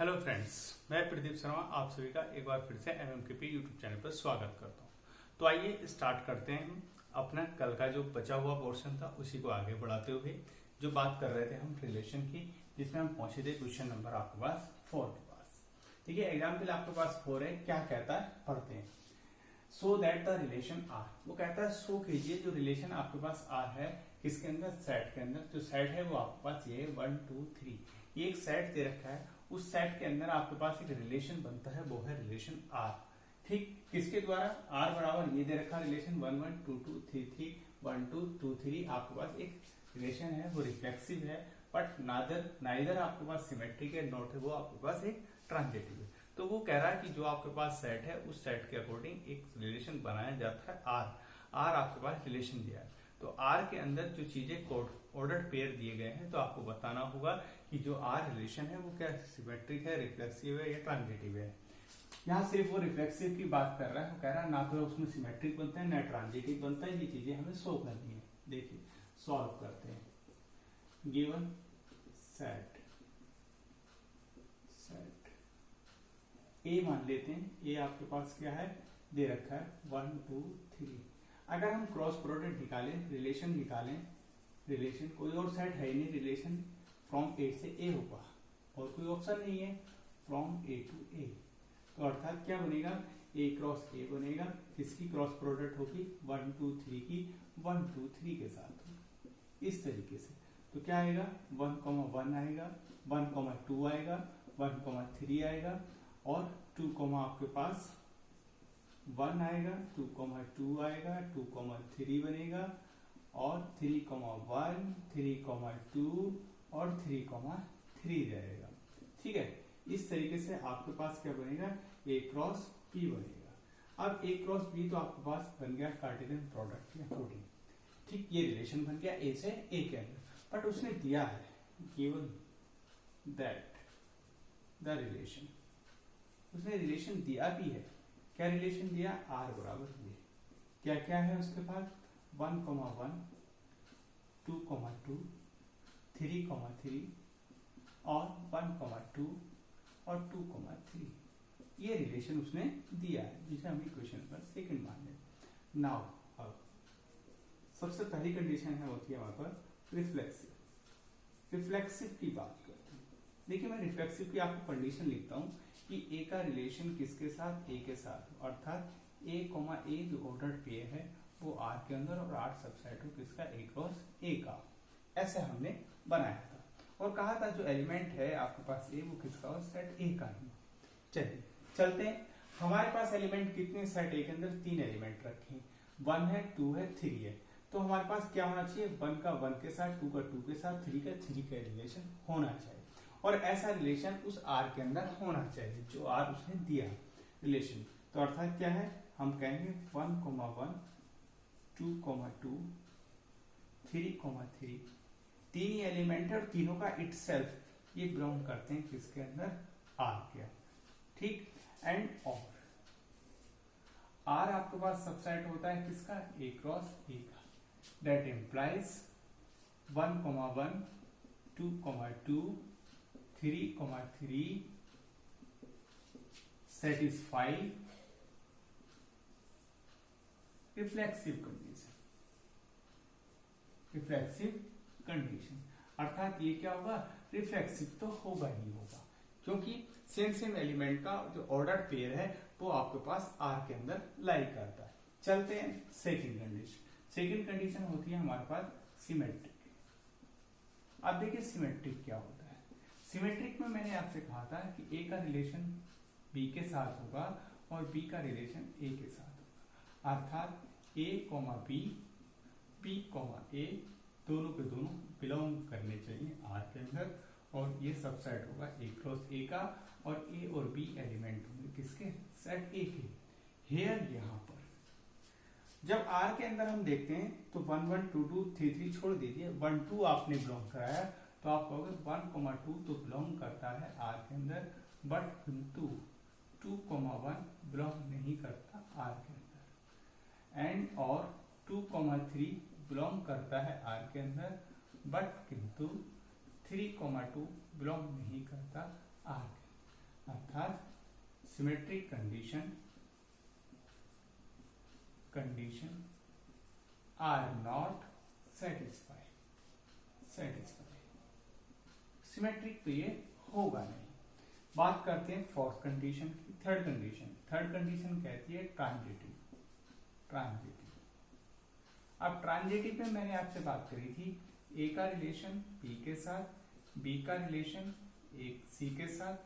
Hello friends, मैं प्रदीप शर्मा आप सभी का एक बार फिर से MMKP यूट्यूब चैनल पर स्वागत करता हूं। तो आइए स्टार्ट करते हैं हम अपना कल का जो बचा हुआ पोर्शन था उसी को आगे बढ़ाते हुए जो बात कर रहे थे हम रिलेशन की, जिसमें हम पहुंचे थे क्वेश्चन नंबर आपके पास 4 के पास। ठीक है, एग्जाम के लिए आपके पास 4 है। क्या कहता है पढ़ते हैं। So that the relation R, वो कहता है शो कीजिए जो रिलेशन आपके पास आर है किसके अंदर, सेट के अंदर। जो सेट है वो आपके पास ये 1 2 3, ये एक सेट दे रखा है। उस सेट के अंदर आपके पास एक रिलेशन बनता है, वो है रिलेशन आर। ठीक, किसके द्वारा, आर बराबर ये दे रखा रिलेशन 1 1 2 2 3 3 1 2 2 3। आपके पास एक रिलेशन है वो रिफ्लेक्सिव है, बट नाइदर आपके पास सिमेट्रिक है, नॉट है वो आपके पास एक ट्रांजिटिव है। तो वो कह रहा है कि जो आपके पास सेट है उस सेट के अकॉर्डिंग एक रिलेशन बनाया जाता है आर। आर आपके पास रिलेशन दिया है, तो आर के अंदर जो चीजें ऑर्डर्ड पेयर दिए गए हैं तो आपको बताना होगा कि जो आर रिलेशन है वो क्या सिमेट्रिक है, रिफ्लेक्सिव है या ट्रांजिटिव है। यहाँ सिर्फ वो रिफ्लेक्सिव की बात कर रहा है, वो कह रहा है ना तो उसमें सिमेट्रिक बनता है ना ट्रांजिटिव बनता है। ये चीजें हमें शो करनी है। देखिए सॉल्व करते हैं। गिवन सेट ए मान लेते हैं। ए आपके पास क्या है, दे रखा है 1 2 3। अगर हम क्रॉस प्रोडक्ट निकालें, रिलेशन निकालें, रिलेशन कोई और सेट है ही नहीं, रिलेशन फ्रॉम ए से ए होगा और कोई ऑप्शन नहीं है फ्रॉम ए टू ए। तो अर्थात क्या बनेगा, ए क्रॉस ए बनेगा। किसकी क्रॉस प्रोडक्ट होगी, 1 2 3 की 1 2 3 के साथ। इस तरीके से तो क्या आएगा, 1 1 आएगा, 1 2 आएगा, 1 3 आएगा और 2 आपके पास 1 आएगा, 2 2 आएगा, 2 3 बनेगा और 3 1 3 2 और 3 3 रहेगा। ठीक है, इस तरीके से आपके पास क्या बनेगा, ए क्रॉस बी बनेगा। अब ए क्रॉस बी तो आपके पास बन गया कार्टेशियन प्रोडक्ट के अकॉर्डिंग। ठीक, ये रिलेशन बन गया ए से ए के अंदर, बट उसने दिया है गिवन दैट द रिलेशन, उसने रिलेशन दिया भी है। क्या रिलेशन दिया, आर बराबर ये। क्या क्या है उसके पास, 1 1 2 2 3 3 और 1 2 और 2 3। ये रिलेशन उसने दिया है, जिसे हम इक्वेशन नंबर 2 मान लें। नाउ अब सबसे पहली कंडीशन है होती है वहां पर रिफ्लेक्सिव। रिफ्लेक्सिव की बात करते हैं। देखिए मैं रिफ्लेक्सिव की आपको कंडीशन लिखता हूं कि ए का रिलेशन किसके साथ, ए के साथ, अर्थात ए जो ऑर्डर्ड पेयर है वो आर के अंदर और आर सबसेट हो किसका, ए क्रॉस ए का। ऐसे हमने बनाया था और कहा था जो एलिमेंट है आपके पास ए वो किसका हो, सेट ए का ही। चलिए चलते हैं। हमारे पास एलिमेंट कितने, सेट ए के अंदर 3 एलिमेंट रखे हैं, 1 है 2 है 3 है। तो हमारे पास क्या होना चाहिए, 1 का 1 के साथ, 2 का 2 के साथ, 3 का 3 का रिलेशन होना चाहिए और ऐसा रिलेशन उस आर के अंदर होना चाहिए जो आर उसने दिया रिलेशन। तो अर्थात क्या है, हम कहेंगे 1 1 2 2 3 3। 3 ही एलिमेंट है और तीनों का इटसेल्फ ये बिलोंग करते हैं किसके अंदर, आर के। ठीक, एंड और आर आपके पास सबसेट होता है किसका, ए क्रॉस ए का। That implies 1 1 2 2 3 3 satisfy reflexive condition. Reflexive condition अर्थात ये क्या होगा, रिफ्लेक्सिव तो होगा ही होगा, क्योंकि सेम एलिमेंट का जो ऑर्डर पेयर है वो आपके पास आर के अंदर लाई करता है। चलते हैं सेकंड कंडीशन। सेकंड कंडीशन होती है हमारे पास सिमेट्रिक। अब देखिए सिमेट्रिक क्या होता है। सिमेट्रिक में मैंने आपसे कहा था कि ए का रिलेशन बी के साथ होगा और बी का रिलेशन ए के साथ होगा, अर्थात ए बी बी ए दोनों के दोनों बिलोंग करने चाहिए आर के अंदर और ये सबसेट होगा ए क्रॉस ए का और ए और बी एलिमेंट होंगे किसके, सेट ए के। हेयर यहाँ पर जब आर के अंदर हम देखते हैं तो 1 1 2 2 3 3 छोड़ दीजिए, 1 2 आपने बिलोंग कराया तो आप कहोगे 1 2 तो बिलोंग करता है आर के अंदर, बट किंतु 2 1 बिलोंग नहीं करता आर के अंदर। एंड और 2 3 बिलोंग करता है आर के अंदर, बट किंतु 3 2 बिलोंग नहीं करता आर के। अर्थात symmetric condition are not satisfy symmetric तो ये होगा नहीं। बात करते हैं फोर्थ कंडीशन की। थर्ड कंडीशन कहती है ट्रांजिटिव। अब ट्रांजिटिव में मैंने आपसे बात करी थी ए का रिलेशन बी के साथ, बी का रिलेशन एक सी के साथ,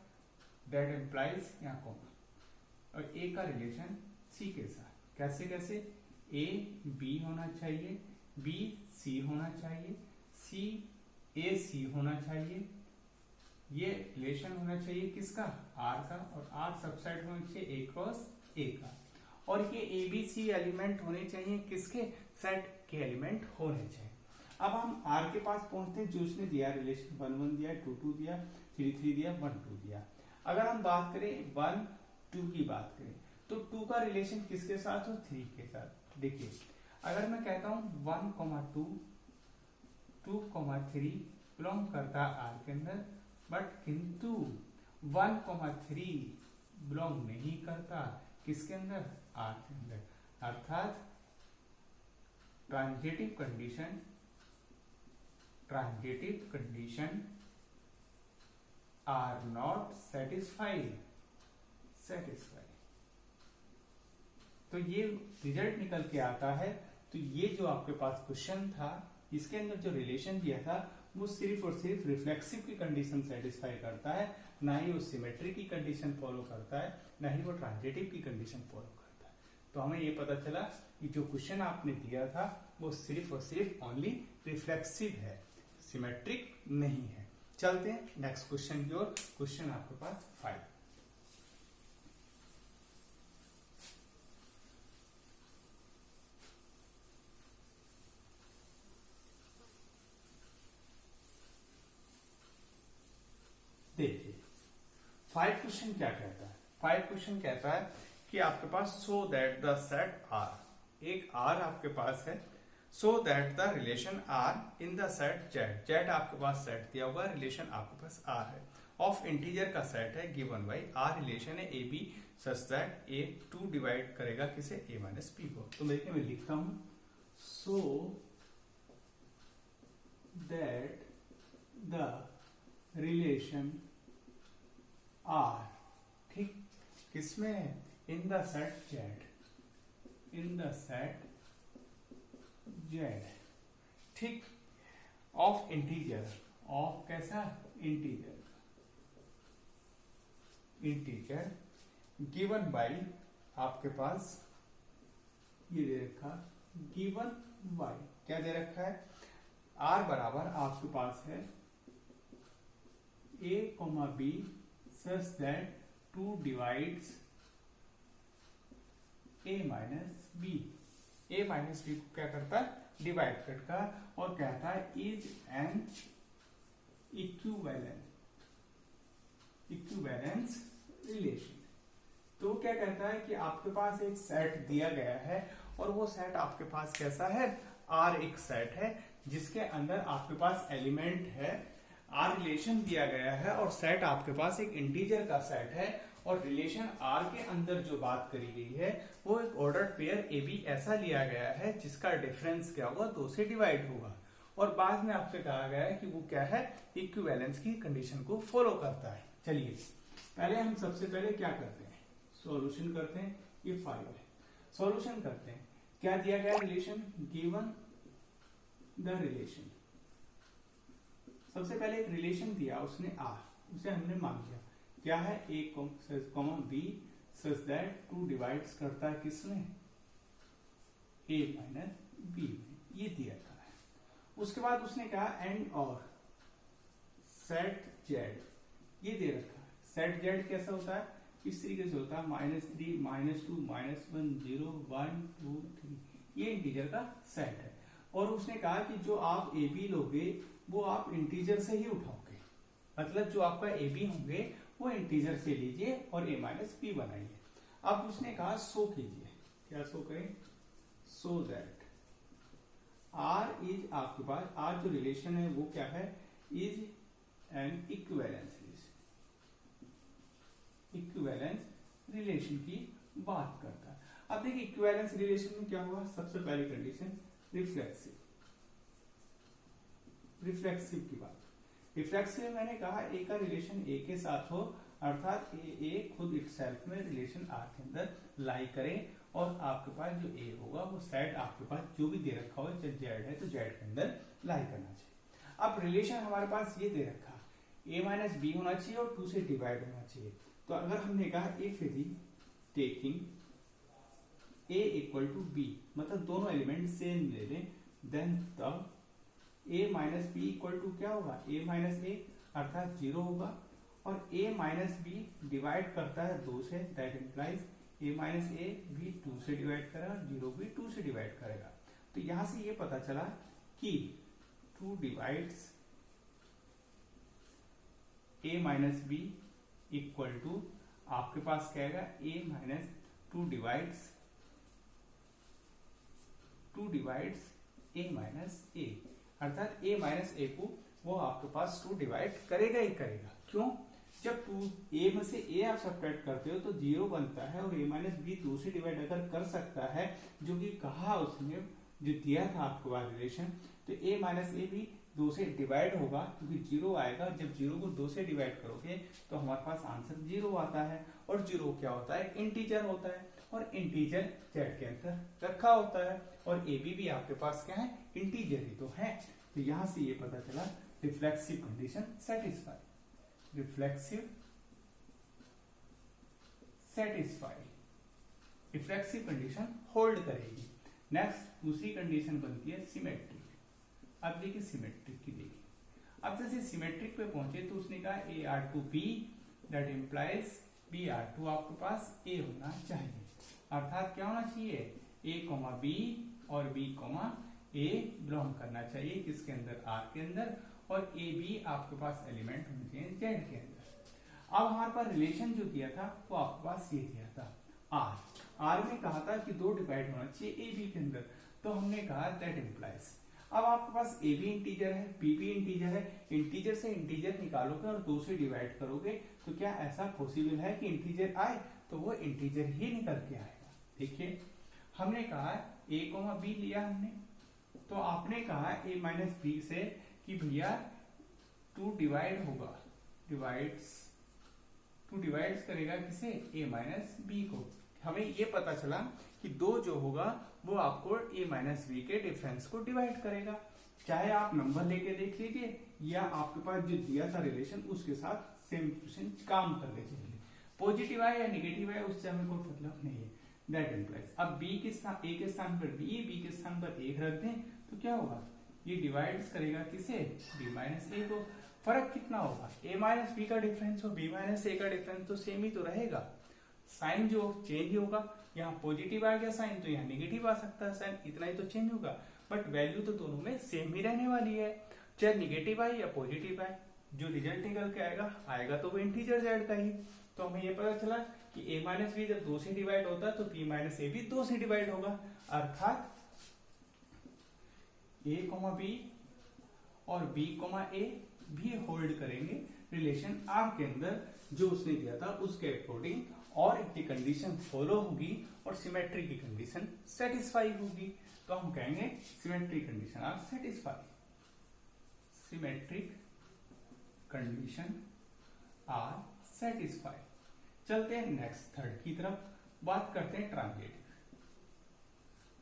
दैट एम्प्लाइज यहाँ कॉमा, और ए का रिलेशन सी के साथ। कैसे ए बी होना चाहिए, बी सी होना चाहिए, सी ए सी होना चाहिए। ये रिलेशन होना चाहिए किसका, आर का, और आर सबसेट होना चाहिए ए क्रॉस ए का। और ये ए बी सी एलिमेंट होने चाहिए किसके, सेट के एलिमेंट होने चाहिए। अब हम आर के पास पहुंचते हैं, जो उसने दिया रिलेशन 1 1 दिया, 2 2 दिया, 3 3 दिया, 1 2 दिया। अगर हम बात करें 1 2 की बात करें तो 2 का रिलेशन किसके साथ हो, 3 के साथ। देखिए अगर मैं कहता हूं 1 2 2 3 बिलोंग करता है आर के अंदर, बट किंतु 1 3 बिलोंग नहीं करता किसके अंदर, आर के अंदर। अर्थात transitive condition are not satisfied. तो ये रिजल्ट निकल के आता है। तो ये जो आपके पास क्वेश्चन था, इसके अंदर जो रिलेशन दिया था वो सिर्फ और सिर्फ रिफ्लेक्सिव की कंडीशन सेटिस्फाई करता है, ना ही वो सिमेट्री की कंडीशन फॉलो करता है, ना ही वो ट्रांजिटिव की कंडीशन फॉलो करता है। तो हमें ये पता चला कि जो क्वेश्चन आपने दिया था वो सिर्फ और सिर्फ ओनली रिफ्लेक्सिव है, सिमेट्रिक नहीं है। चलते हैं नेक्स्ट क्वेश्चन की ओर। क्वेश्चन आपके पास 5। देखिए 5 क्वेश्चन क्या कहता है। 5 क्वेश्चन कहता है कि आपके पास so that the set R, एक आर आपके पास है, so that the relation R in the set Z, Z आपके पास सेट दिया हुआ, रिलेशन आपके पास आर है, ऑफ इंटीजर का सेट है गिवन बाई आर रिलेशन है A B such that A 2 divide करेगा किसे, ए माइनस पी को। तो देखिए मैं लिखता हूं so that the relation R, ठीक, किसमें, in the set Z, in the set Z, ठीक, ऑफ इंटीजर, ऑफ कैसा, इंटीजर, इंटीजर गिवन बाई आपके पास ये दे रखा, गिवन बाई क्या दे रखा है, आर बराबर आपके पास है a, b such that 2 divides a minus b, a minus b को क्या करता है, डिवाइड करता है, और कहता है इज एन इक्विवेलेंस रिलेशन। तो क्या कहता है कि आपके पास एक सेट दिया गया है, और वो सेट आपके पास कैसा है, आर एक सेट है जिसके अंदर आपके पास एलिमेंट है, आर रिलेशन दिया गया है, और सेट आपके पास एक इंटीजर का सेट है, और रिलेशन आर के अंदर जो बात करी गई है वो एक ऑर्डर्ड पेयर ए बी ऐसा लिया गया है जिसका डिफरेंस क्या होगा, 2 से डिवाइड होगा, और बाद में आपसे कहा गया है कि वो क्या है, इक्विवेलेंस की कंडीशन को फॉलो करता है। चलिए पहले हम सबसे पहले क्या करते हैं, सॉल्यूशन करते हैं। ये 5 है, सॉल्यूशन करते हैं। क्या दिया गया रिलेशन, गिवन द रिलेशन, सबसे पहले एक रिलेशन दिया उसने आर, उसे हमने मान लिया क्या है, A comma B such that 2 divides करता है किसमें, ए माइनस बी में, ये दिया था है। उसके बाद उसने कहा एंड और सेट जेड, ये दे रखा है। सेट जेड कैसा होता है, इस तरीके से होता है, -3 -2 -1 0 1 2 3, ये इंटीजर का सेट है। और उसने कहा कि जो आप ए बी लोगे वो आप इंटीजर से ही उठाओगे, मतलब जो आपका ए बी होंगे वो इंटीजर से लीजिए और ए माइनस पी बनाइए। अब उसने कहा सो कीजिए, क्या सो करें, सो दैट आर इज आपके पास, आर जो रिलेशन है वो क्या है, is an equivalence relation, relation की बात करता है। अब देखिए इक्विवेलेंस रिलेशन में क्या हुआ, सबसे पहली कंडीशन रिफ्लेक्सिव की बात। रिफ्लेक्सिव में मैंने कहा ए का रिलेशन ए के साथ हो, अर्थात ए खुद इटसेल्फ में रिलेशन आर के अंदर लाई करे, और आपके पास जो ए होगा वो सेट आपके पास जो भी दे रखा हो, जब जेड है तो जेड के अंदर लाई करना चाहिए। अब रिलेशन हमारे पास ये दे रखा ए माइनस बी होना चाहिए और 2 से डिवाइड होना चाहिए। तो अगर हमने कहा इफ यदि taking A equal to B, मतलब दोनों एलिमेंट सेम ले लें, देन तब a minus B equal to क्या होगा, a माइनस ए अर्थात 0 होगा, और a माइनस बी डिवाइड करता है 2 से, दैट इम्प्लाइज a माइनस ए भी 2 से डिवाइड करेगा, 0 भी 2 से डिवाइड करेगा। तो यहां से ये पता चला कि 2 divides a minus B equal to आपके पास क्या आएगा, a minus 2 divides a minus A, अर्थात a माइनस ए को वो आपके पास 2 डिवाइड करेगा ही करेगा। क्यों, जब 2 a में से a आप सब्ट्रैक्ट करते हो तो 0 बनता है, और a माइनस बी 2 से डिवाइड अगर कर सकता है, जो कि कहा उसने जो दिया था आपके पास रिलेशन, तो a माइनस ए भी 2 से डिवाइड होगा, क्योंकि 0 आएगा। जब 0 को 2 से डिवाइड करोगे तो हमारे पास आंसर 0 आता है, और 0 क्या होता है, इंटीजर होता है, और इंटीजर जेड के अंदर रखा होता है, और ए बी भी आपके पास क्या है, इंटीजर ही तो है। तो यहां से ये पता चला reflexive condition satisfy, reflexive condition hold करेगी। नेक्स्ट दूसरी कंडीशन बनती है सिमेट्रिक। अब देखिए सिमेट्रिक की देखिए, अब जैसे सिमेट्रिक पे पहुंचे तो उसने कहा A R to B, that implies B R to आपके पास ए होना चाहिए, अर्थात क्या होना चाहिए, ए कॉमा बी और बी कॉमा ए बिलोंग करना चाहिए किसके अंदर, आर के अंदर, और ए बी आपके पास एलिमेंट होने चाहिए जेड के अंदर। अब हमारे पास रिलेशन जो दिया था वो आपके पास ये दिया था आर में कहा था कि 2 डिवाइड होना चाहिए ए बी के अंदर, तो हमने कहा दैट इम्प्लाइज, अब आपके पास ए बी इंटीजर है, बी भी इंटीजर है, इंटीजर से इंटीजर निकालोगे और 2 से डिवाइड करोगे तो क्या ऐसा पॉसिबल है कि इंटीजर आए, तो वो इंटीजर ही निकल के आएगा। देखिए हमने कहा ए कोमा बी लिया हमने, तो आपने कहा ए माइनस बी से कि भैया 2 डिवाइड होगा, 2 डिवाइड्स करेगा किसे, ए माइनस बी को। हमें ये पता चला कि 2 जो होगा वो आपको ए माइनस बी के डिफरेंस को डिवाइड करेगा, चाहे आप नंबर लेके देख लीजिए या आपके पास जो दिया था रिलेशन उसके साथ सेम काम कर लीजिए, पॉजिटिव है या नेगेटिव है उससे हमें कोई मतलब नहीं है, दैट इम्प्लाइज। अब बी के स्थान ए के स्थान पर बी के स्थान पर एक रख दें तो क्या होगा, ये डिवाइड्स करेगा किसे, बी माइनस ए को। फर्क कितना होगा, ए माइनस बी का डिफरेंस और बी माइनस ए का डिफरेंस तो सेम ही तो रहेगा, साइन जो चेंज ही होगा, यहाँ पॉजिटिव आ गया साइन तो यहाँ नेगेटिव आ सकता है साइन, इतना ही तो चेंज होगा, बट वैल्यू तो दोनों में सेम ही रहने वाली है, चाहे नेगेटिव आए या पॉजिटिव आए, जो रिजल्ट निकल के आएगा तो वो इंटीजर जेड का ही। तो हमें ये पता चला कि ए माइनस बी जब 2 से डिवाइड होता है तो बी माइनस ए भी 2 से डिवाइड होगा, अर्थात ए कोमा बी और बी कोमा ए भी होल्ड करेंगे रिलेशन आर के अंदर जो उसने दिया था उसके अकॉर्डिंग, और की कंडीशन फॉलो होगी और सिमेट्री की कंडीशन सेटिस्फाई होगी, तो हम कहेंगे symmetric condition are satisfy, symmetric condition are satisfy. चलते हैं नेक्स्ट थर्ड की तरफ, बात करते हैं ट्रांजिटिव।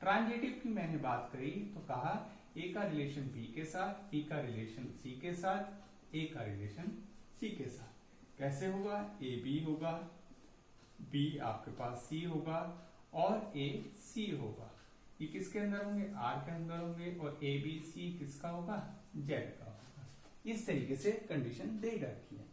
ट्रांजिटिव की मैंने बात करी तो कहा ए का रिलेशन बी के साथ, बी का रिलेशन सी के साथ, ए का रिलेशन सी के साथ। कैसे होगा, ए बी होगा, बी आपके पास सी होगा और ए सी होगा। ये किसके अंदर होंगे, आर के अंदर होंगे, और ए बी सी किसका होगा, जेड का होगा। इस तरीके से कंडीशन दे रखी है।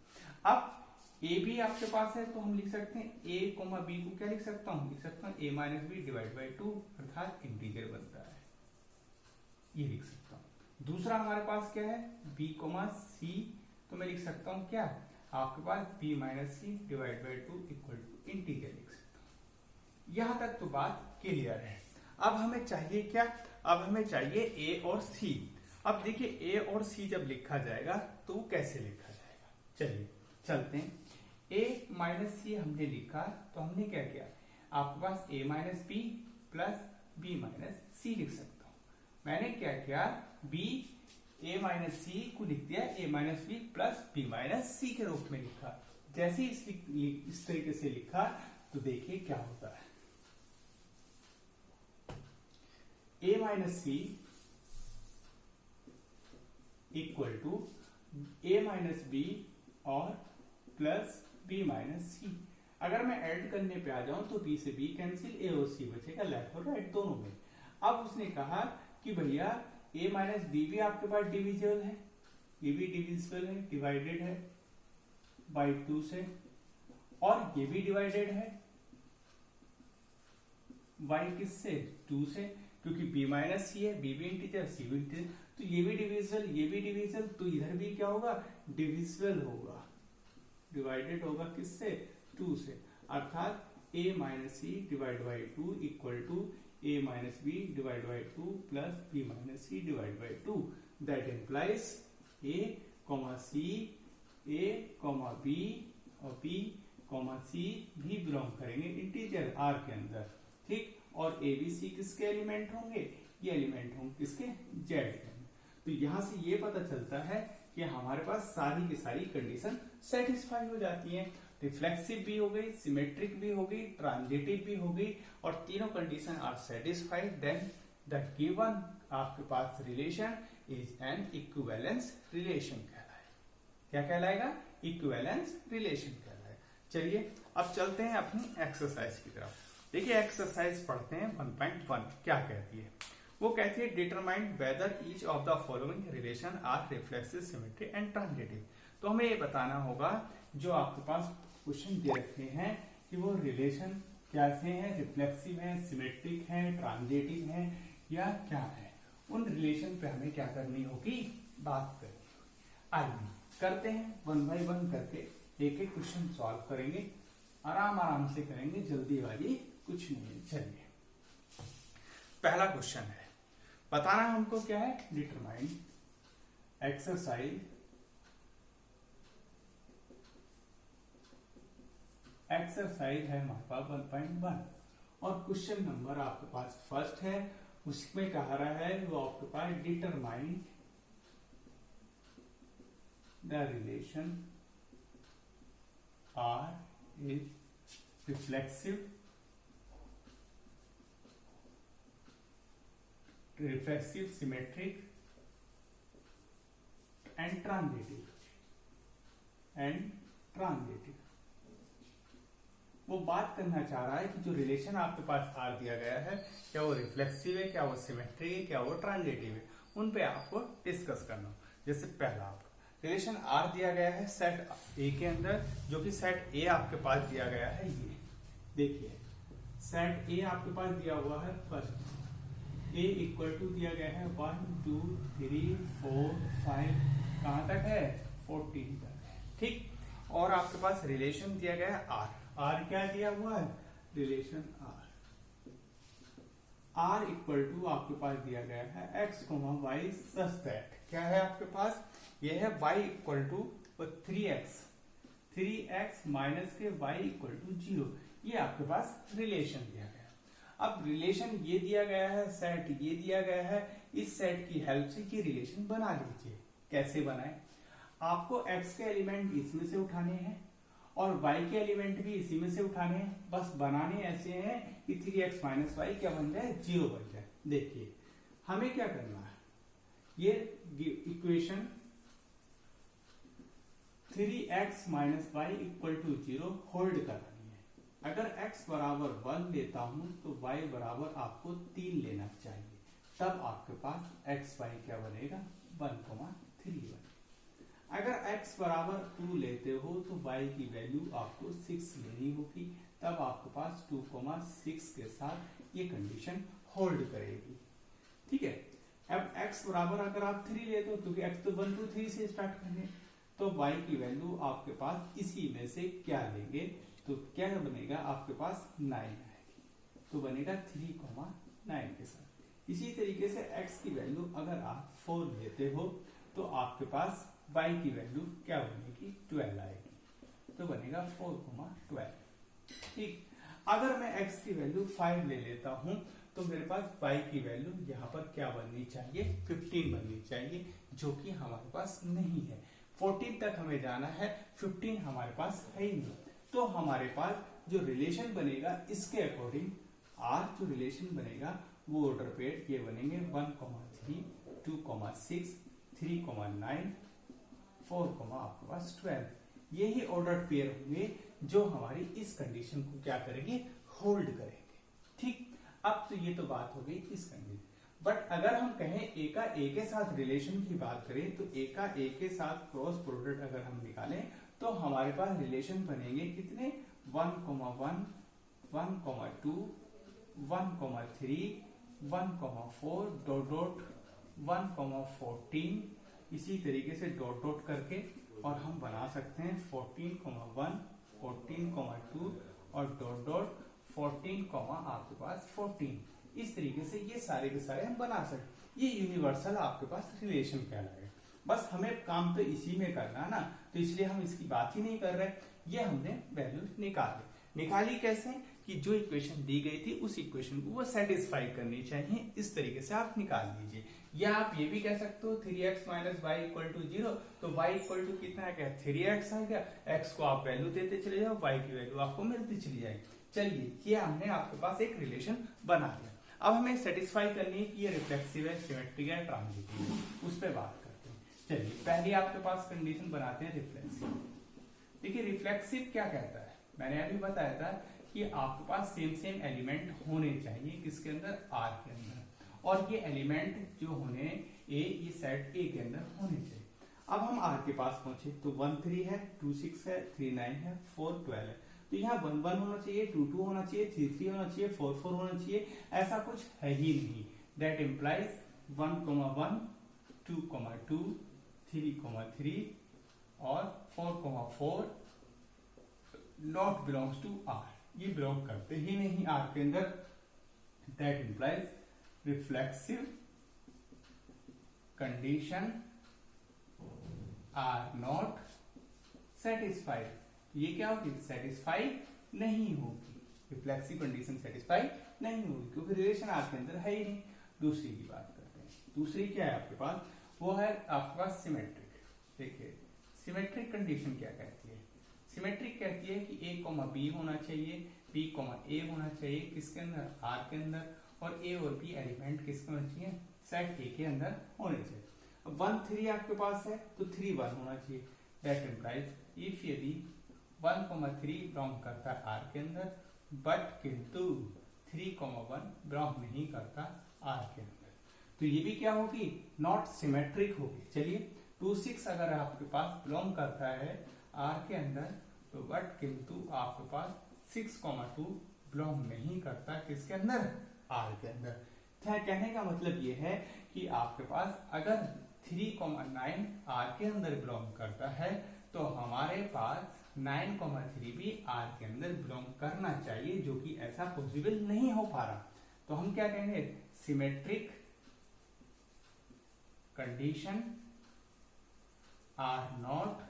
अब ए बी आपके पास है तो हम लिख सकते हैं ए कोमा बी को क्या लिख सकता हूं, लिख सकता हूं ए माइनस बी डिवाइड बाई 2, अर्थात इंटीजर बनता है, ये लिख सकता हूं। दूसरा हमारे पास क्या है, बी कोमा सी, तो मैं लिख सकता हूं क्या, आपके पास B minus C divide by 2 equal to integer लिख सकता हूं। यहां तक तो बात क्लियर है। अब हमें चाहिए क्या, अब हमें चाहिए ए और सी। अब देखिए ए और सी जब लिखा जाएगा तो कैसे लिखा जाएगा, चलिए चलते हैं। a माइनस सी हमने लिखा तो हमने क्या किया, आपके पास a minus B plus B minus C लिख सकता हूं। मैंने क्या किया, b a माइनस सी को लिख दिया a minus B plus B minus C के रूप में लिखा। जैसे इस तरीके से लिखा तो देखिए क्या होता है, a minus C equal to a minus B और प्लस b माइनस सी। अगर मैं ऐड करने पे आ जाऊं तो b से b कैंसिल, a और c बचेगा लेफ्ट और राइट दोनों में। अब उसने कहा कि भैया a माइनस बी भी आपके पास डिविजिबल है, ये भी डिविजिबल है, डिवाइडेड है बाई 2 से, और ये भी डिवाइडेड है बाई किससे, 2 से, क्योंकि b माइनस सी है, b भी इंटीजर सी भी इंटीजर, तो ये भी डिविजिबल ये भी डिविजिबल, तो इधर भी क्या होगा, डिविजिबल होगा, डिवाइडेड होगा किससे, 2 से, अर्थात a minus C divide by 2 equal to a minus B divide by 2 plus b minus C divide by 2। That implies a comma C, a comma b और b कॉमा सी भी belong करेंगे integer r के अंदर, ठीक। और a b c किसके element होंगे, ये एलिमेंट होंगे किसके, z के अंदर। तो यहां से ये पता चलता है कि हमारे पास सारी की सारी कंडीशन सेटिस्फाई हो जाती हैं, रिफ्लेक्सिव भी हो गई, सिमेट्रिक भी हो गई, ट्रांजिटिव भी हो गई, और तीनों condition are satisfied, then the given आपके पास relation is an equivalence relation कहलाएगा। क्या कहलाएगा, इक्विवेलेंस रिलेशन कहलाएगा। चलिए अब चलते हैं अपनी एक्सरसाइज की तरफ। देखिए एक्सरसाइज पढ़ते हैं 1.1 क्या कहती है। वो कहती है determine whether each of the following relation are reflexive, symmetric and transitive. तो हमें ये बताना होगा जो आपके पास क्वेश्चन दे रखे हैं कि वो रिलेशन कैसे हैं, रिफ्लेक्सिव है, सिमेट्रिक है, ट्रांजिटिव है या क्या है। उन रिलेशन पे हमें क्या करनी होगी, बात करनी होगी। आइए करते हैं 1 बाय 1 करके एक एक क्वेश्चन सॉल्व करेंगे, आराम आराम से करेंगे, जल्दीबाजी कुछ नहीं है। चलिए पहला क्वेश्चन है, बताना हमको क्या है, डिटरमाइन एक्सरसाइज है हमारे पास 1.1 और क्वेश्चन नंबर आपके पास फर्स्ट है, उसमें कह रहा है वो आपके पास determine the relation R is reflexive, symmetric and transitive वो बात करना चाह रहा है कि जो रिलेशन आपके पास आर दिया गया है, क्या वो रिफ्लेक्सिव है, क्या वो सिमेट्रिक है, क्या वो ट्रांजिटिव है, उन पे आपको डिस्कस करना। जैसे पहला आप रिलेशन आर दिया गया है सेट ए के अंदर, जो कि सेट ए आपके पास दिया गया है। ये देखिए सेट ए आपके पास दिया हुआ है, फर्स्ट ए इक्वल टू दिया गया है 1 2 3 4 5 कहां तक है, 14 तक, ठीक। और आपके पास रिलेशन दिया गया है आर, आर क्या दिया हुआ है, रिलेशन आर इक्वल टू आपके पास दिया गया है X comma Y such that क्या है आपके पास, ये है y equal to 3x minus के y इक्वल टू 0। ये आपके पास रिलेशन दिया गया है। अब रिलेशन ये दिया गया है, सेट ये दिया गया है, इस सेट की हेल्प से ये रिलेशन बना लीजिए। कैसे बनाए, आपको x के एलिमेंट इसमें से उठाने हैं और y के एलिमेंट भी इसी में से उठाने हैं। बस बनाने ऐसे हैं कि 3x माइनस वाई क्या बन जाए, 0 बन जाए। देखिए हमें क्या करना है, ये equation 3x minus Y equal to 0 hold करानी है। अगर x बराबर 1 लेता हूं तो y बराबर आपको 3 लेना चाहिए, तब आपके पास x y क्या बनेगा, 1,3 बनेगा। अगर x बराबर 2 लेते हो तो y की वैल्यू आपको 6 लेनी होगी, तब आपके पास 2,6 के साथ ये कंडीशन होल्ड करेगी। ठीक है। अब x बराबर अगर आप 3 लेते हो, क्योंकि x तो 1 2 3 से स्टार्ट करेंगे, तो y की वैल्यू आपके पास इसी में से क्या लेंगे, तो क्या बनेगा आपके पास 9 आएगी, तो बनेगा 3,9 के साथ। इसी तरीके से x की वैल्यू अगर आप 4 लेते हो तो आपके पास y की वैल्यू क्या बनेगी, 12 आएगी, तो बनेगा बनेगा 4,12। ठीक, अगर मैं x की वैल्यू 5 ले लेता हूं तो मेरे पास y की वैल्यू यहाँ पर क्या बननी चाहिए, 15 बननी चाहिए, जो कि हमारे पास नहीं है। 14 तक हमें जाना है, 15 हमारे पास है ही नहीं। तो हमारे पास जो रिलेशन बनेगा इसके अकॉर्डिंग r जो रिलेशन बनेगा वो ऑर्डर पेयर ये बनेंगे 1,3, 2,6, 3,9, 4, आपके पास 12। यही ऑर्डर पेयर होंगे जो हमारी इस कंडीशन को क्या करेंगे, होल्ड करेंगे। ठीक, अब तो ये तो बात हो गई इस कंडीशन। बट अगर हम कहें ए का ए के साथ रिलेशन की बात करें तो ए का ए के साथ क्रॉस प्रोडक्ट अगर हम निकालें तो हमारे पास रिलेशन बनेंगे कितने, 1,1, 1,2, 1,3, 1,4, डॉट डॉट 1,14, इसी तरीके से डॉट डॉट करके, और हम बना सकते हैं 14,1, 14,2 और डॉट डॉट 14, आपके पास 14। इस तरीके से ये सारे के सारे हम बना सकते। ये यूनिवर्सल आपके पास रिलेशन कहलाएगा। बस हमें काम तो इसी में करना है ना, तो इसलिए हम इसकी बात ही नहीं कर रहे। ये हमने वैल्यू निकाली कैसे कि जो इक्वेशन दी गई थी उस इक्वेशन को वो सेटिस्फाई करनी चाहिए, इस तरीके से आप निकाल लीजिए। या आप ये भी कह सकते हो 3x minus Y equal to 0, तो y इक्वल टू कितना है, क्या 3x आ गया। x को आप वैल्यू देते चले जाओ, y की वैल्यू आपको मिलती चली जाएगी। चलिए, ये हमने आपके पास एक रिलेशन बना दिया। अब हमें सेटिस्फाई करनी है कि ये रिफ्लेक्सिव है, सिमेट्रिक है, ट्रांजिटिव है, उस पर बात करते हैं। चलिए, पहले आपके पास कंडीशन बनाते हैं रिफ्लेक्सिव। देखिए रिफ्लेक्सिव क्या कहता है, मैंने अभी बताया था कि आपके पास सेम एलिमेंट होने चाहिए, किसके अंदर, R के अंदर, और ये एलिमेंट जो होने ये सेट A के अंदर होने चाहिए। अब हम R के पास पहुंचे तो 1, 3 है, 2, 6 है, 3, 9 है, 4, 12 है। तो यहाँ 1, 1 होना चाहिए, 2, 2 होना चाहिए, 3, 3 होना चाहिए, 4, 4 होना चाहिए, ऐसा कुछ है ही नहीं। दैट इम्प्लाइज 1,1, 2,2, 3,3 और 4,4 नॉट बिलोंग्स टू R, ये बिलोंग करते ही नहीं R के अंदर। That implies reflexive condition are not satisfied. ये क्या होगी, सेटिस्फाई नहीं होगी, रिफ्लेक्सिव कंडीशन सेटिस्फाई नहीं होगी, क्योंकि रिलेशन आपके अंदर है ही नहीं। दूसरी की बात करते हैं। दूसरी क्या है आपके पास, वो है आपके पास सिमेट्रिक। देखिए सिमेट्रिक कंडीशन क्या कहती है, सिमेट्रिक कहती है कि A, B होना चाहिए, B, A होना चाहिए, किसके अंदर, R के अंदर, और A और B एलिमेंट किसके होना चाहिए, सेट A के अंदर होने चाहिए। अब 1, 3 आपके पास है तो 3, 1 होना चाहिए। दैट इम्प्लाइज इफ यदि 1,3 बिलोंग करता है R के अंदर, बट किंतु 3,1 बिलोंग नहीं करता R के अंदर, तो ये भी क्या होगी, नॉट सिमेट्रिक होगी। चलिए 2, 6 अगर आपके पास बिलोंग करता है R के अंदर, तो बट किंतु आपके पास 6,2 बिलोंग नहीं करता किसके अंदर, R के अंदर। कहने का मतलब ये है कि आपके पास अगर 3,9 R के अंदर बिलोंग करता है तो हमारे पास 9,3 भी R के अंदर बिलोंग करना चाहिए, जो कि ऐसा पॉसिबल नहीं हो पा रहा। तो हम क्या कहेंगे, symmetric condition are not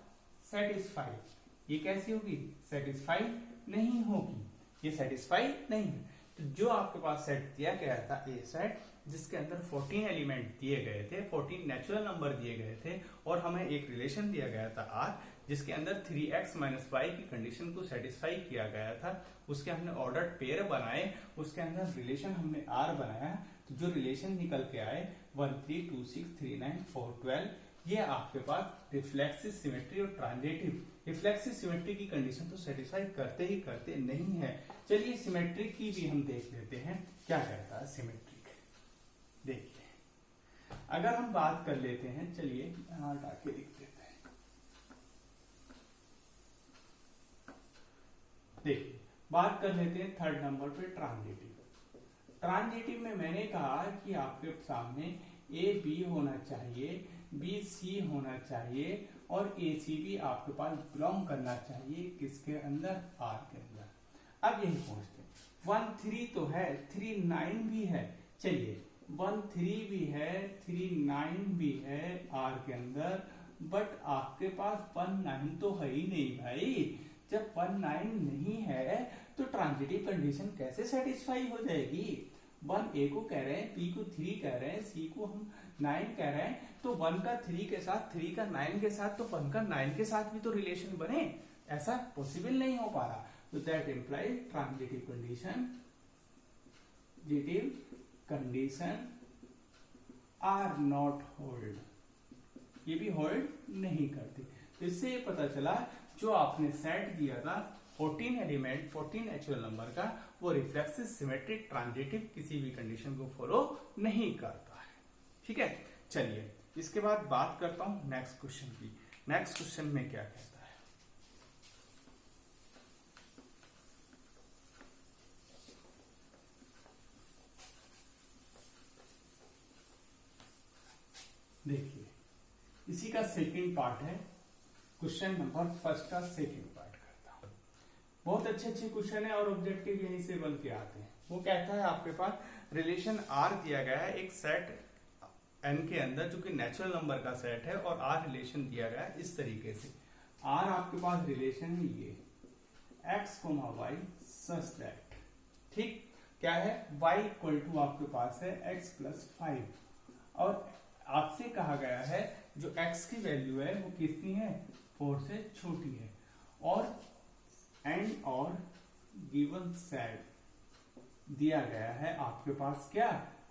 satisfied. ये कैसी होगी, सेटिस्फाई नहीं होगी, ये सेटिस्फाई नहीं है। तो जो आपके पास सेट दिया गया था ए सेट, जिसके अंदर 14 एलिमेंट दिए गए थे, 14 नेचुरल नंबर दिए गए थे, और हमें एक रिलेशन दिया गया था R, जिसके अंदर 3x माइनस वाई की कंडीशन को सेटिस्फाई किया गया था। उसके हमने ऑर्डर्ड पेयर बनाए, उसके अंदर रिलेशन हमने R बनाया, तो जो रिलेशन निकल के आए 1, 3, 2, 6, 3, 9, 4, 12, ये आपके पास रिफ्लेक्सिव सिमेट्री और ट्रांजिटिव। रिफ्लेक्सिव सिमेट्री की कंडीशन तो सेटिस्फाई करते ही करते नहीं है। चलिए सिमेट्रिक की भी हम देख लेते हैं क्या कहता है सिमेट्रिक। देखिए अगर हम बात कर लेते हैं, चलिए यहां हटा के लिख देते हैं। देखिए बात कर लेते हैं थर्ड नंबर पे ट्रांजिटिव। ट्रांजिटिव में मैंने कहा कि आपके सामने ए बी होना चाहिए, बी सी होना चाहिए, और ए सी भी आपके पास बिलोंग करना चाहिए किसके अंदर, आर के अंदर। अब यही पहुंचते 1, 3 तो है, 3, 9 भी है। चलिए 1, 3 भी है, 3, 9 भी है आर के अंदर, बट आपके पास 1, 9 तो है ही नहीं भाई। जब 19 नहीं है तो ट्रांजिटिव कंडीशन कैसे सेटिस्फाई हो जाएगी? 1 A को कह रहे हैं, B को 3 कह रहे हैं, C को हम 9 कह रहे हैं, तो 1 का 3 के साथ, 3 का 9 के साथ, तो 1 का 9 के साथ भी तो रिलेशन बने। ऐसा पॉसिबल नहीं हो पा रहा। तो that implies transitive condition are not hold, ये भी होल्ड नहीं करती। तो इससे ये पता चला जो आपने सेट दिया था 14 एलिमेंट 14 नेचुरल नंबर का, वो रिफ्लेक्सिव सिमेट्रिक ट्रांजिटिव किसी भी कंडीशन को फॉलो नहीं करता है। ठीक है, चलिए इसके बाद बात करता हूं नेक्स्ट क्वेश्चन की। नेक्स्ट क्वेश्चन में क्या कहता है, देखिए इसी का सेकंड पार्ट है, क्वेश्चन नंबर फर्स्ट का सेकंड पार्ट करता हूं। बहुत अच्छे अच्छे क्वेश्चन है और ऑब्जेक्टिव यहीं से बन के आते हैं। वो कहता है आपके पास रिलेशन आर दिया गया है एक सेट एन के अंदर, जो कि नेचुरल नंबर का सेट है, और आर रिलेशन दिया गया है इस तरीके से। आर आपके पास रिलेशन है ये x, y सच दैट, ठीक क्या है, y इक्वल टू आपके पास है x प्लस 5, और आपसे कहा गया है जो x की वैल्यू है वो कितनी है, 4 से छोटी है, और गिवन सेट दिया गया है आपके पास क्या,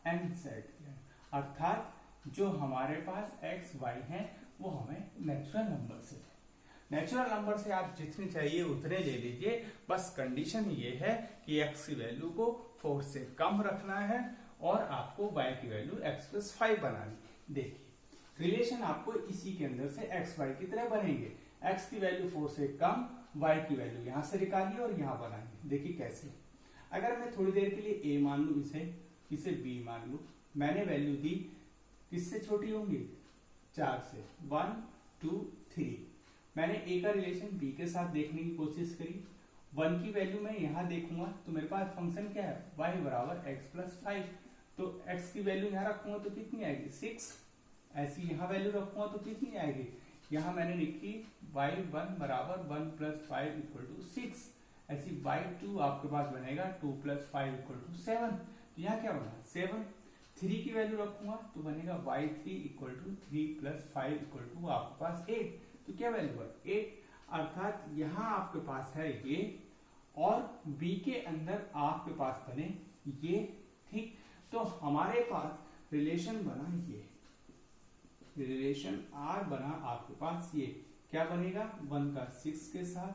n सेट दिया है, अर्थात जो हमारे पास x y है वो हमें नेचुरल नंबर से, नेचुरल नंबर से आप जितने चाहिए उतने ले लीजिए, बस कंडीशन ये है कि x की वैल्यू को 4 से कम रखना है और आपको y की वैल्यू x प्लस 5 बनानी है। देखिए रिलेशन आपको इसी के अंदर से x y की तरह बनेंगे, x की वैल्यू 4 से कम, y की वैल्यू यहां से निकालिए और यहां बनाएंगे। देखिए कैसे, अगर मैं थोड़ी देर के लिए a मान लू, इसे b मान लू, मैंने वैल्यू दी किससे छोटी होंगी, 4 से, 1 2 3, मैंने a का रिलेशन b के साथ देखने की कोशिश करी, 1 की वैल्यू मैं यहां देखूंगा तो मेरे पास फंक्शन क्या है, y बराबर x प्लस 5, तो x की वैल्यू यहां रखूंगा तो कितनी आएगी, 6, ऐसी यहां वैल्यू रखूंगा तो कितनी आएगी, यहां मैंने लिखी y1 बराबर 1 प्लस 5 इक्वल टू 6, ऐसी y2 आपके पास बनेगा 2 प्लस 5 इक्वल टू 7, तो यहाँ क्या बना 7, 3 की वैल्यू रखूंगा तो बनेगा y3 equal to 3 plus 5 equal to आपके पास 8, तो क्या वैल्यू है 8, अर्थात यहाँ आपके पास है ये, और b के अंदर आपके पास बने ये, ठीक, तो हमारे पास रिलेशन बना ये, रिलेशन R बना आपके पास ये, क्या बनेगा 1 का 6 के साथ,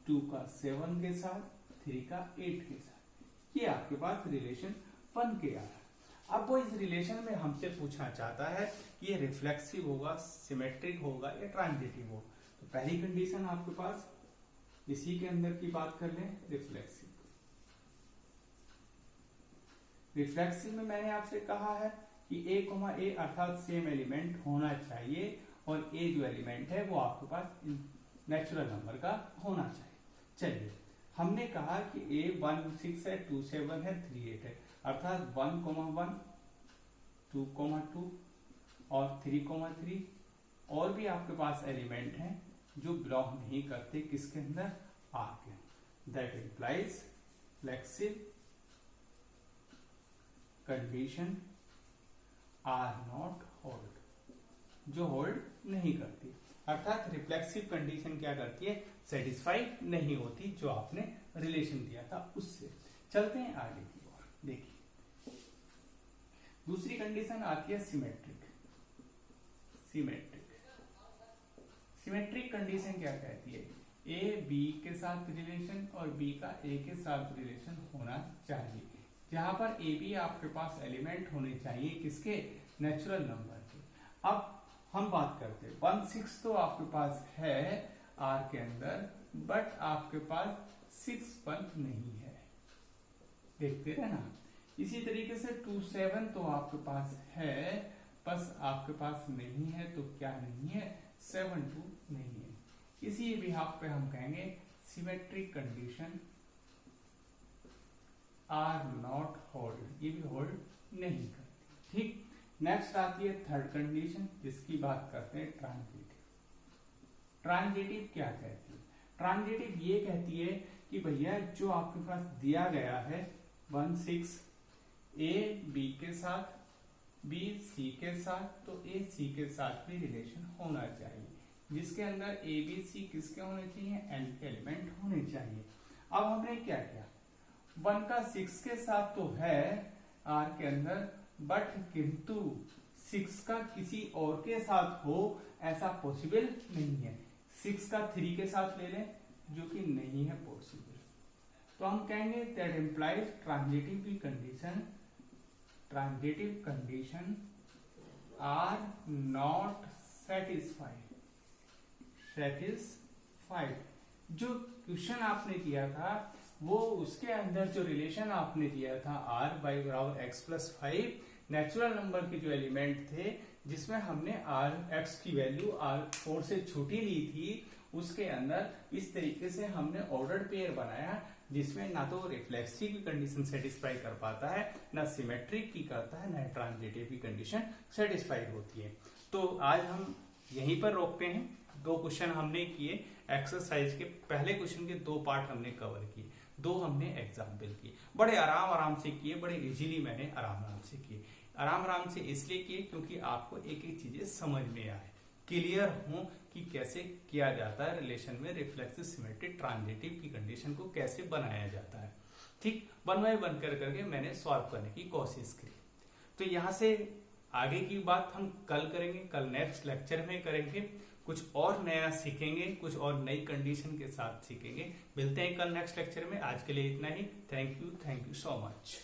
2 का 7 के साथ, 3 का 8 के साथ, ये आपके पास रिलेशन बन के आ रहा है। अब वो इस रिलेशन में हमसे पूछना चाहता है कि ये रिफ्लेक्सिव होगा, सिमेट्रिक होगा या ट्रांजिटिव होगा। तो पहली कंडीशन आपके पास इसी के अंदर की बात कर लें, रिफ्लेक्सिव। रिफ्लेक्सिव में मैंने आपसे कहा है कि a, अर्थात सेम एलिमेंट होना चाहिए, और a जो एलिमेंट है वो आपके पास नेचुरल नंबर का होना चाहिए। चलिए हमने कहा कि a 1 6 है, 2 7 है, 3 8 है, अर्थात 1 1 2 2 और 3 3, और भी आपके पास एलिमेंट हैं जो बिलोंग नहीं करते किसके अंदर, R के। That implies reflexive condition are not hold, जो होल्ड नहीं करती, अर्थात रिफ्लेक्सिव कंडीशन क्या करती है, सेटिस्फाई नहीं होती जो आपने रिलेशन दिया था उससे। चलते हैं आगे की ओर। देखिए दूसरी कंडीशन आती है सिमेट्रिक। सिमेट्रिक कंडीशन क्या कहती है, ए बी के साथ रिलेशन और बी का ए के साथ रिलेशन होना चाहिए, जहां पर ए बी आपके पास एलिमेंट होने चाहिए किसके, नेचुरल नंबर के। अब हम बात करते हैं 1 6 तो आपके पास है आर के अंदर, बट आपके पास 6 1 नहीं है, देखते रहना। इसी तरीके से 2 7 तो आपके पास है, बस आपके पास नहीं है, तो क्या नहीं है, 7 2 नहीं है। इसी बिहाफ पे हम कहेंगे symmetric condition are not hold, ये भी होल्ड नहीं करती, ठीक। नेक्स्ट आती है थर्ड कंडीशन, जिसकी बात करते हैं ट्रांजिटिव। ट्रांजिटिव क्या कहती है, ट्रांजिटिव ये कहती है कि भैया जो आपके पास दिया गया है 1-6 ए बी के साथ, बी सी के साथ, तो ए सी के साथ भी रिलेशन होना चाहिए, जिसके अंदर ए बी सी किसके होने चाहिए, एन के एलिमेंट होने चाहिए। अब हमने क्या किया, 1 का 6 के साथ तो है आर के अंदर, बट किंतु 6 का किसी और के साथ हो ऐसा पॉसिबल नहीं है। 6 का 3 के साथ ले लें, जो कि नहीं है पॉसिबल, तो हम कहेंगे that implies transitive condition are not satisfied. जो क्वेश्चन आपने दिया था वो उसके अंदर जो रिलेशन आपने दिया था r बाई बराबर एक्स प्लस 5 नेचुरल नंबर के जो एलिमेंट थे, जिसमें हमने x की वैल्यू r4 से छोटी ली थी, उसके अंदर इस तरीके से हमने ऑर्डर्ड पेयर बनाया जिसमें ना तो रिफ्लेक्सिव की कंडीशन सेटिस्फाई कर पाता है, ना सिमेट्रिक की करता है, ना ट्रांजिटिव की कंडीशन सेटिस्फाइड होती है। तो आज हम यहीं पर रोकते हैं। 2 क्वेश्चन हमने किए, एक्सरसाइज के पहले क्वेश्चन के 2 पार्ट हमने कवर किए, 2 हमने एग्जाम्पल किए, बड़े आराम से किए, बड़े इजीली मैंने आराम से किए। आराम से इसलिए किए क्योंकि आपको एक एक चीजें समझ में आए, क्लियर हो कि कैसे किया जाता है रिलेशन में रिफ्लेक्सिव सिमेट्रिक ट्रांजिटिव की कंडीशन को कैसे बनाया जाता है। ठीक, 1 बाय 1 करके मैंने सॉल्व करने की कोशिश की। तो यहाँ से आगे की बात हम कल करेंगे, कल नेक्स्ट लेक्चर में करेंगे, कुछ और नया सीखेंगे, कुछ और नई कंडीशन के साथ सीखेंगे। मिलते हैं कल नेक्स्ट लेक्चर में। आज के लिए इतना ही। Thank you so much.